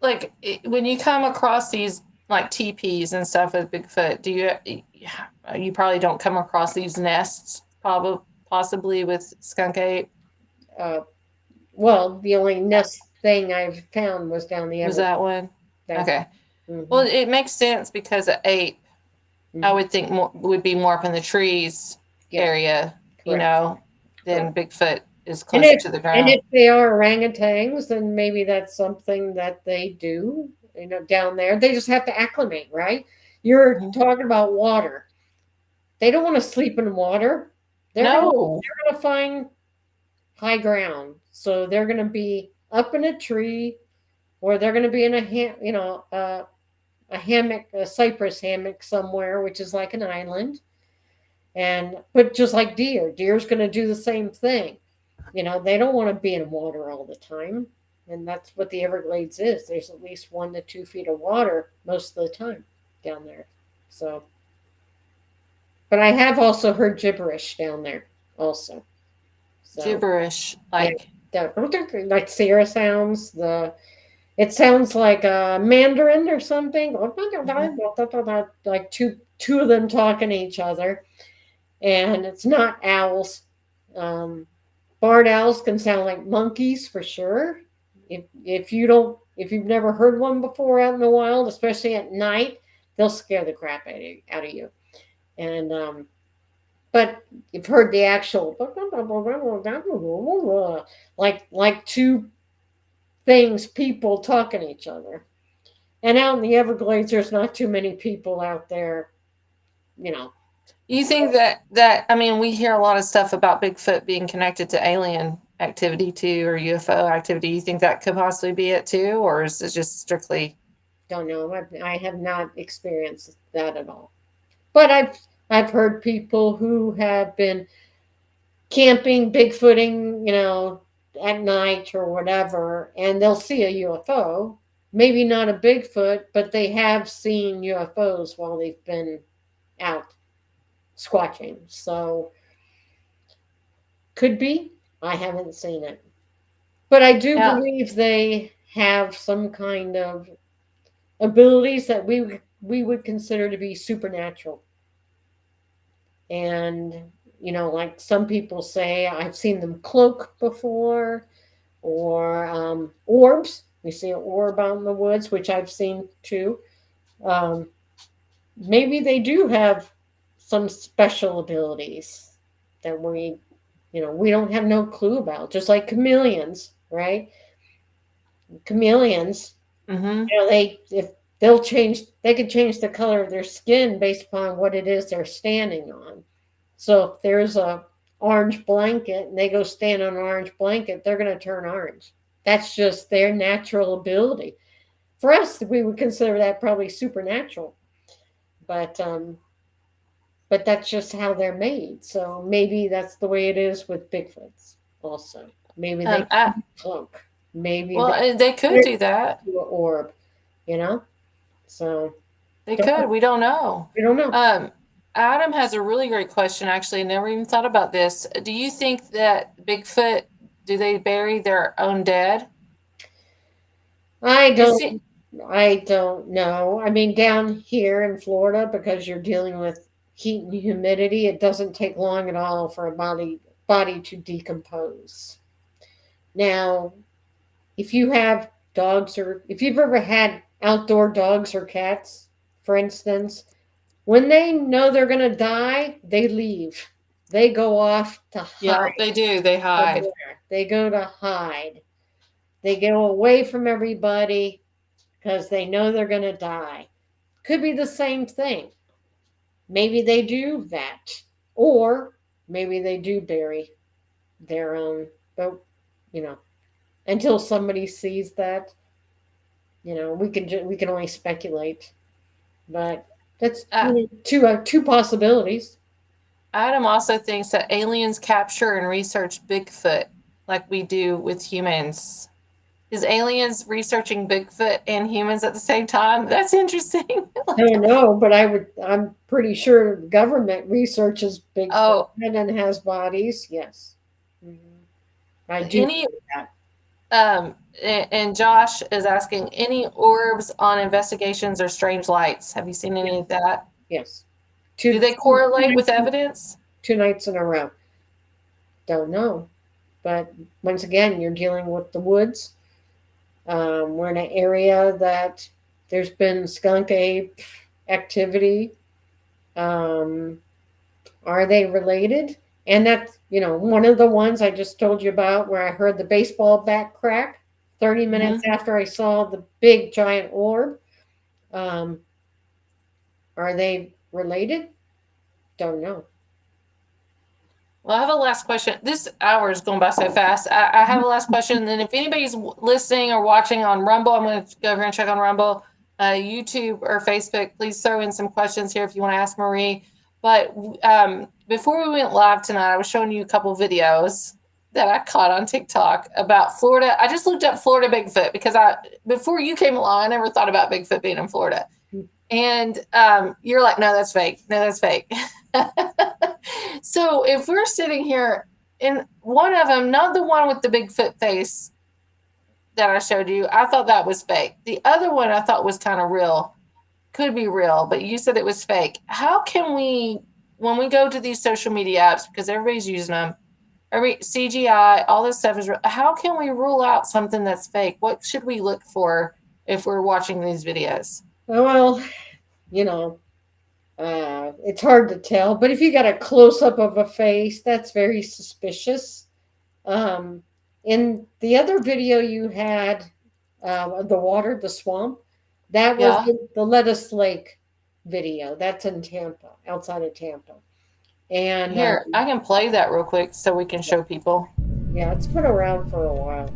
Like, when you come across these like teepees and stuff with Bigfoot, you probably don't come across these nests, possibly with skunk ape? well, the only nest thing I've found was down the Was other. that one? Okay. Mhm. Well, it makes sense because an ape, I Mhm. would think would be more up in the trees Yeah, area, correct. than Bigfoot is And closer to the and ground. if they are orangutans, then maybe that's something that they do, down there. They just have to acclimate, right? You're Mhm. talking about water. They don't want to sleep in water. They're No. going to find high ground. So they're going to be up in a tree, or they're going to be in a hammock, a cypress hammock somewhere, which is like an island. But just like deer's going to do the same thing. They don't want to be in water all the time. And that's what the Everglades is. There's at least 1 to 2 feet of water most of the time down there. So, but I have also heard gibberish down there also. So, Gibberish. Like, like Sierra sounds. It sounds like a Mandarin or something. Like two of them talking to each other. And it's not owls. Barred owls can sound like monkeys for sure. If you've never heard one before out in the wild, especially at night, they'll scare the crap out of you. And but you've heard the actual like two things, people talking to each other. And out in the Everglades, there's not too many people out there, you think that I mean, we hear a lot of stuff about Bigfoot being connected to alien activity too, or UFO activity. You think that could possibly be it too, or is it just strictly? Don't know. I have not experienced that at all. But I've heard people who have been camping, Bigfooting, at night or whatever, and they'll see a UFO. Maybe not a Bigfoot, but they have seen UFOs while they've been out squatching. So could be. I haven't seen it. But I do believe they have some kind of abilities that we would consider to be supernatural. And like some people say, I've seen them cloak before, or orbs. We see an orb out in the woods, which I've seen too. Maybe they do have some special abilities that we don't have no clue about, just like chameleons, right? Chameleons, Mm-hmm. they could change the color of their skin based upon what it is they're standing on. So if there's a orange blanket and they go stand on an orange blanket, they're going to turn orange. That's just their natural ability. For us, we would consider that probably supernatural, but that's just how they're made. So maybe that's the way it is with Bigfoots. Also, maybe they cloak. Maybe they could do that. Do an orb, So they could. We don't know. We don't know. Adam has a really great question. Actually, I never even thought about this. Do you think that Bigfoot, do they bury their own dead? I don't know. I mean, down here in Florida, because you're dealing with heat and humidity, it doesn't take long at all for a body to decompose. Now, if you have dogs, or if you've ever had outdoor dogs or cats, for instance, when they know they're going to die, they leave. They go off to hide. Yeah, they do. They hide. They go to hide. They go away from everybody because they know they're going to die. Could be the same thing. Maybe they do that. Or maybe they do bury their own, but, until somebody sees that, we can only speculate. But that's two possibilities. Adam also thinks that aliens capture and research Bigfoot like we do with humans. Is aliens researching Bigfoot and humans at the same time? That's interesting. I don't know, but I'm pretty sure government researches Bigfoot and has bodies. Yes. Mm-hmm. I do that. And Josh is asking, any orbs on investigations or strange lights? Have you seen any of that? Yes. Do they correlate with evidence? 2 nights in a row. Don't know. But once again, you're dealing with the woods. We're in an area that there's been skunk ape activity. Are they related? And that's, one of the ones I just told you about where I heard the baseball bat crack 30 minutes after I saw the big giant orb. Are they related? Don't know. Well, I have a last question. This hour is going by so fast. I have a last question. And then if anybody's listening or watching on Rumble, I'm going to go over and check on Rumble, YouTube, or Facebook. Please throw in some questions here if you want to ask Marie. But before we went live tonight, I was showing you a couple videos that I caught on TikTok about Florida. I just looked up Florida Bigfoot because before you came along, I never thought about Bigfoot being in Florida. And you're like, no, that's fake. No, that's fake. So if we're sitting here, and one of them, not the one with the Bigfoot face that I showed you, I thought that was fake. The other one I thought was kind of real. Could be real, but you said it was fake. How can we, when we go to these social media apps, because everybody's using them, every CGI, all this stuff is real, how can we rule out something that's fake? What should we look for if we're watching these videos? Well, it's hard to tell, but if you got a close-up of a face, that's very suspicious. In the other video you had, the swamp, that was the Lettuce Lake video. That's in Tampa, outside of Tampa. And here, I can play that real quick so we can show people. Yeah, it's been around for a while.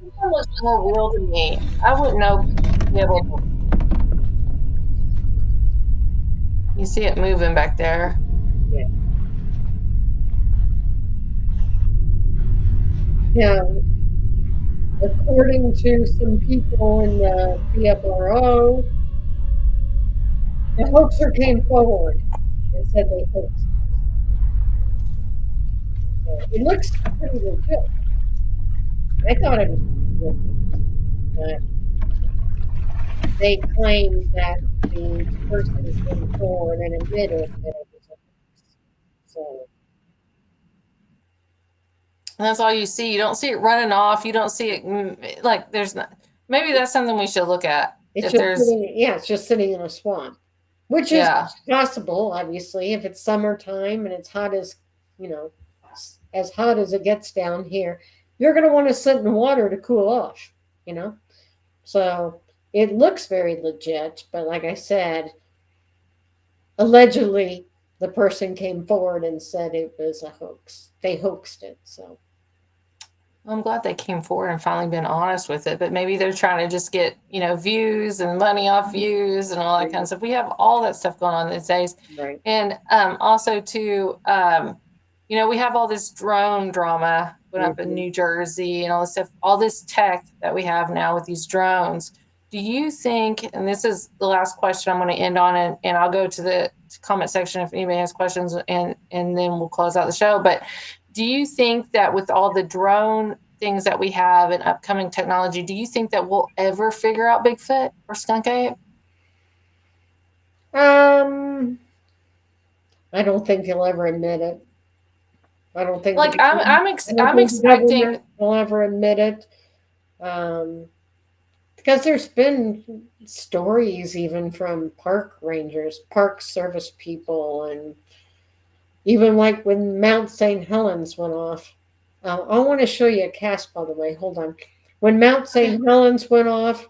This one looks more real to me. I wouldn't know. You see it moving back there. Yeah. Yeah. According to some people in the PFRO, the hoaxer came forward and said they hoaxed. So it looks pretty legit. I thought it was legit. But they claim that the person came forward and admitted that it was a hoax. So And that's all you see. You don't see it running off. You don't see it like there's not. Maybe that's something we should look at. it's If just there's, it's just sitting in a swamp, which is yeah, possible, obviously, if it's summertime and it's hot as as hot as it gets down here. You're going to want to sit in water to cool off, So it looks very legit, but like I said, allegedly the person came forward and said it was a hoax. They hoaxed it. So I'm glad they came forward and finally been honest with it. But maybe they're trying to just get views and money off views and all that kind of stuff. We have all that stuff going on these days, right. and also too, we have all this drone drama going up in New Jersey and all this stuff, all this tech that we have now with these drones. Do you think, and this is the last question I'm going to end on, and I'll go to the comment section if anybody has questions, and then we'll close out the show. But do you think that with all the drone things that we have and upcoming technology, do you think that we'll ever figure out Bigfoot or skunk ape? I don't think he'll ever admit it. I don't think I'm expecting will ever admit it. Because there's been stories even from park rangers, park service people, and even like when Mount St. Helens went off. I want to show you a cast, by the way. Hold on. When Mount St. Helens went off,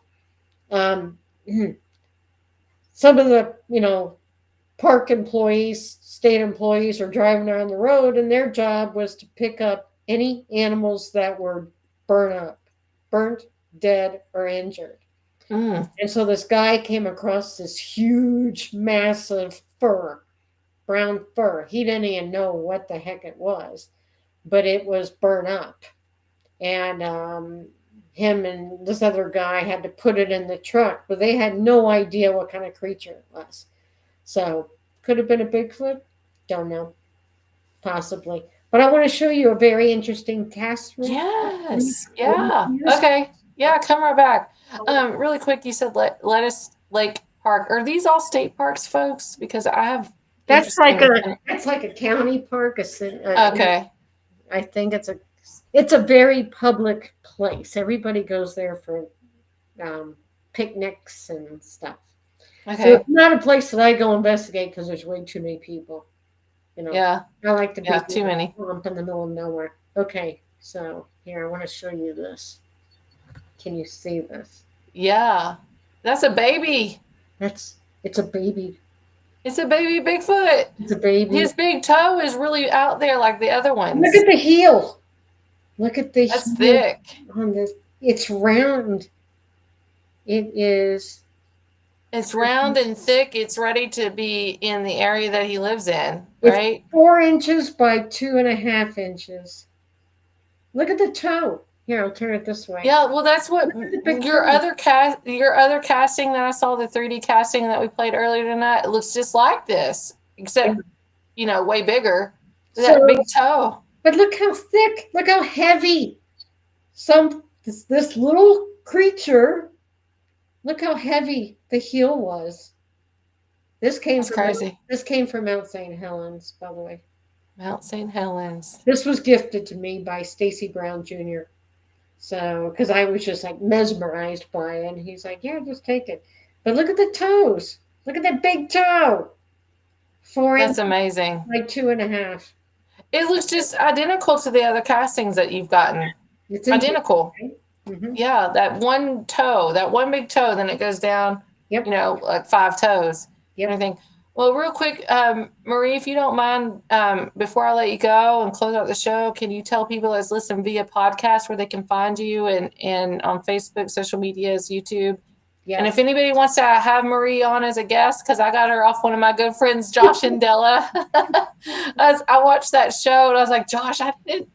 some of the, park employees, state employees are driving around the road, and their job was to pick up any animals that were burnt, dead, or injured. And so this guy came across this huge, massive brown fur. He didn't even know what the heck it was, but it was burnt up. And him and this other guy had to put it in the truck, but they had no idea what kind of creature it was. So could have been a Bigfoot? Don't know. Possibly. But I want to show you a very interesting cast. Yes. Yeah. Okay. Yeah, come right back. Really quick, you said Lettuce Lake Park. Are these all state parks, folks? Because I have that's like a county park. Okay. I think it's a very public place. Everybody goes there for picnics and stuff. Okay. So it's not a place that I go investigate because there's way too many people. Yeah. I like to be too many. up in the middle of nowhere. Okay, so here I want to show you this. Can you see this? Yeah. That's a baby. It's a baby. It's a baby Bigfoot. It's a baby. His big toe is really out there like the other ones. Look at the heel. Look at the That's heel thick. on this. It's round. It is. It's round and thick. It's ready to be in the area that he lives in, right? It's 4 inches by 2.5 inches. Look at the toe. Here, I'll turn it this way. Yeah, well, that's what your other casting that I saw, the 3D casting that we played earlier tonight, it looks just like this, except way bigger. That big toe. But look how thick. Look how heavy. This little creature. Look how heavy the heel was. This came from Mount St. Helens, by the way. Mount St. Helens. This was gifted to me by Stacy Brown Jr. So, because I was just like mesmerized by it. And he's like, yeah, just take it. But look at the toes. Look at that big toe. 4 inches. That's amazing. Like 2.5. It looks just identical to the other castings that you've gotten. It's identical. Right? Mm-hmm. Yeah, that one big toe, then it goes down, like 5 toes. Yep. Everything. Well, real quick, Marie, if you don't mind, before I let you go and close out the show, can you tell people that's listening via podcast where they can find you and on Facebook, social medias, YouTube? Yeah. And if anybody wants to have Marie on as a guest, because I got her off one of my good friends, Josh and Della. I watched that show and I was like, Josh,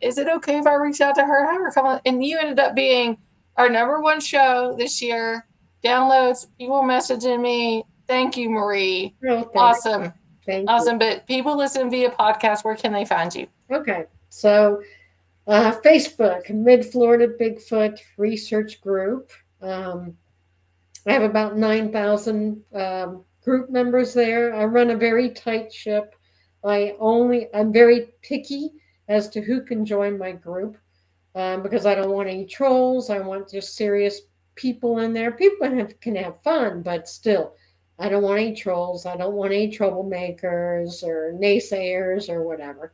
is it okay if I reach out to her? Have her come on. And you ended up being our #1 show this year. Downloads, people messaging me. Thank you, Marie. Oh, awesome. Thank awesome. You. But people listen via podcast. Where can they find you? Okay. So Facebook, Mid-Florida Bigfoot Research Group. I have about 9,000 group members there. I run a very tight ship. I'm very picky as to who can join my group because I don't want any trolls. I want just serious people in there. People can have fun, but still, I don't want any trolls. I don't want any troublemakers or naysayers or whatever.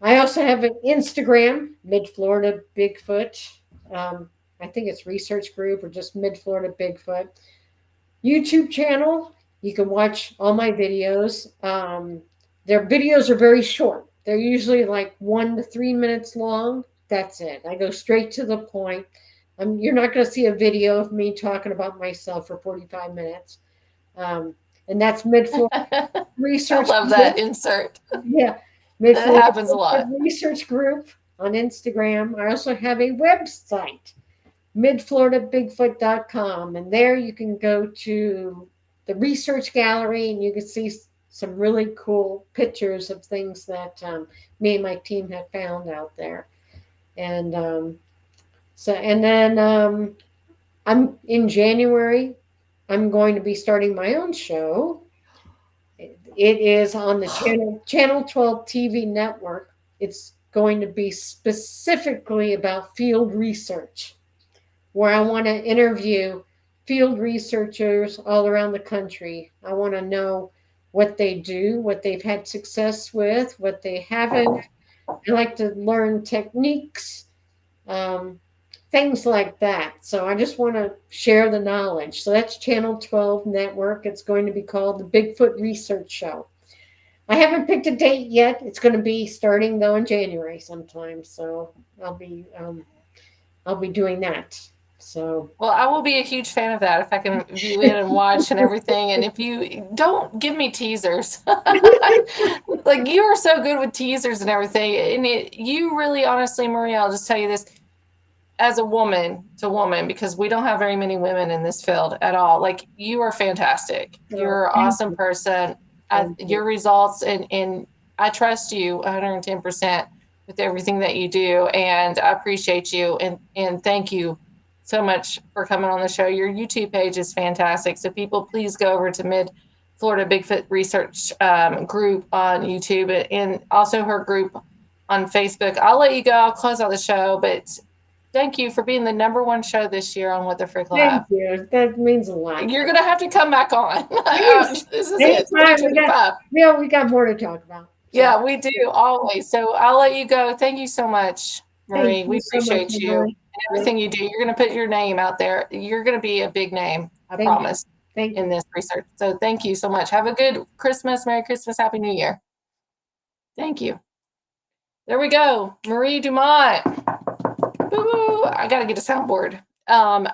I also have an Instagram, Mid Florida Bigfoot. I think it's research group or just Mid Florida Bigfoot. YouTube channel. You can watch all my videos. Their videos are very short. They're usually like 1 to 3 minutes long. That's it. I go straight to the point. You're not going to see a video of me talking about myself for 45 minutes. And that's Mid Florida Research. I love that insert. Yeah. Mid That Florida happens a lot. Research Group on Instagram. I also have a website, midfloridabigfoot.com. And there you can go to the research gallery and you can see some really cool pictures of things that me and my team have found out there. And then I'm in January, I'm going to be starting my own show. It is on the Channel 12 TV network. It's going to be specifically about field research, where I want to interview field researchers all around the country. I want to know what they do, what they've had success with, what they haven't. I like to learn techniques, things like that. So I just want to share the knowledge. So that's Channel 12 Network. It's going to be called the Bigfoot Research Show. I haven't picked a date yet. It's going to be starting though in January sometime. So I'll be doing that. So Well, I will be a huge fan of that if I can view it and watch and everything. And if you don't give me teasers, like you are so good with teasers and everything. And you really, honestly, Maria, I'll just tell you this as a woman to woman, because we don't have very many women in this field at all. Like you are fantastic. You're an awesome person. Your results and I trust you 110% with everything that you do. And I appreciate you. And thank you so much for coming on the show. Your YouTube page is fantastic. So people, please go over to Mid Florida Bigfoot Research group on YouTube and also her group on Facebook. I'll let you go. I'll close out the show, but thank you for being the #1 show this year on What the Frick Live. Thank you. That means a lot. You're going to have to come back on. This is it. We got more to talk about. Yeah, we do always. So I'll let you go. Thank you so much, Marie. We appreciate you. And everything you do. You're going to put your name out there. You're going to be a big name. I promise. Thank you. In this research. So thank you so much. Have a good Christmas. Merry Christmas. Happy New Year. Thank you. There we go. Marie Dumont. Boo-boo. I got to get a soundboard.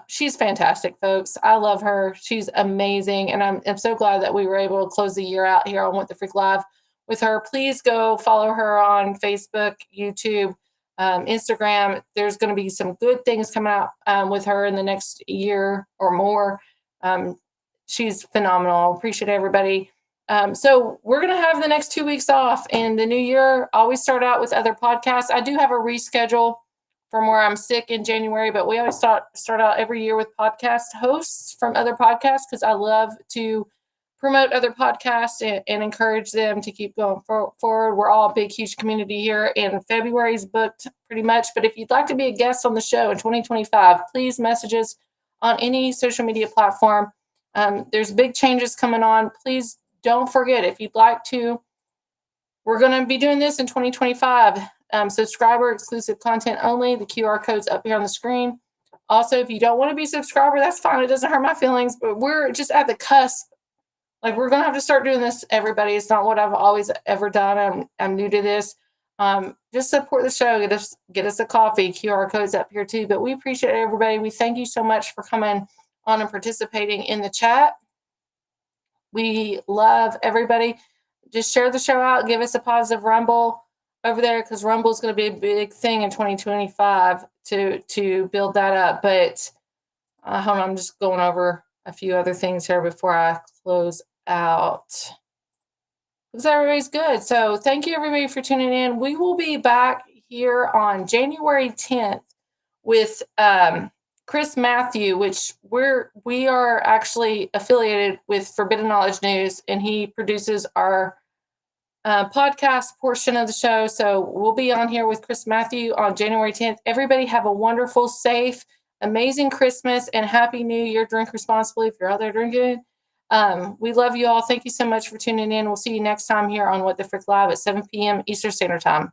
She's fantastic, folks. I love her. She's amazing. And I'm so glad that we were able to close the year out here on What the Frick Live with her. Please go follow her on Facebook, YouTube, Instagram. There's going to be some good things coming out with her in the next year or more. She's phenomenal. Appreciate everybody. So we're going to have the next 2 weeks off, and the new year always start out with other podcasts. I do have a reschedule from where I'm sick in January, but we always start out every year with podcast hosts from other podcasts because I love to promote other podcasts and encourage them to keep going forward. We're all a big, huge community here, and February is booked pretty much. But if you'd like to be a guest on the show in 2025, please message us on any social media platform. There's big changes coming on. Please don't forget, if you'd like to, we're going to be doing this in 2025. Subscriber exclusive content only. The QR code's up here on the screen. Also, if you don't want to be a subscriber, that's fine. It doesn't hurt my feelings, but we're just at the cusp. Like, we're going to have to start doing this, everybody. It's not what I've always ever done. I'm new to this. Just support the show. Get us a coffee. QR code's up here too. But we appreciate everybody. We thank you so much for coming on and participating in the chat. We love everybody. Just share the show out. Give us a positive rumble over there, because rumble is going to be a big thing in 2025 to build that up. But hold on, I'm just going over a few other things here before I close out, because everybody's good. So thank you, everybody, for tuning in. We will be back here on January 10th with Chris Matthew, which we are actually affiliated with Forbidden Knowledge News, and he produces our podcast portion of the show. So we'll be on here with Chris Matthew on January 10th. Everybody have a wonderful, safe, amazing Christmas and Happy New Year. Drink responsibly if you're out there drinking. We love you all. Thank you so much for tuning in. We'll see you next time here on What the Frick Live at 7 p.m. Eastern Standard Time.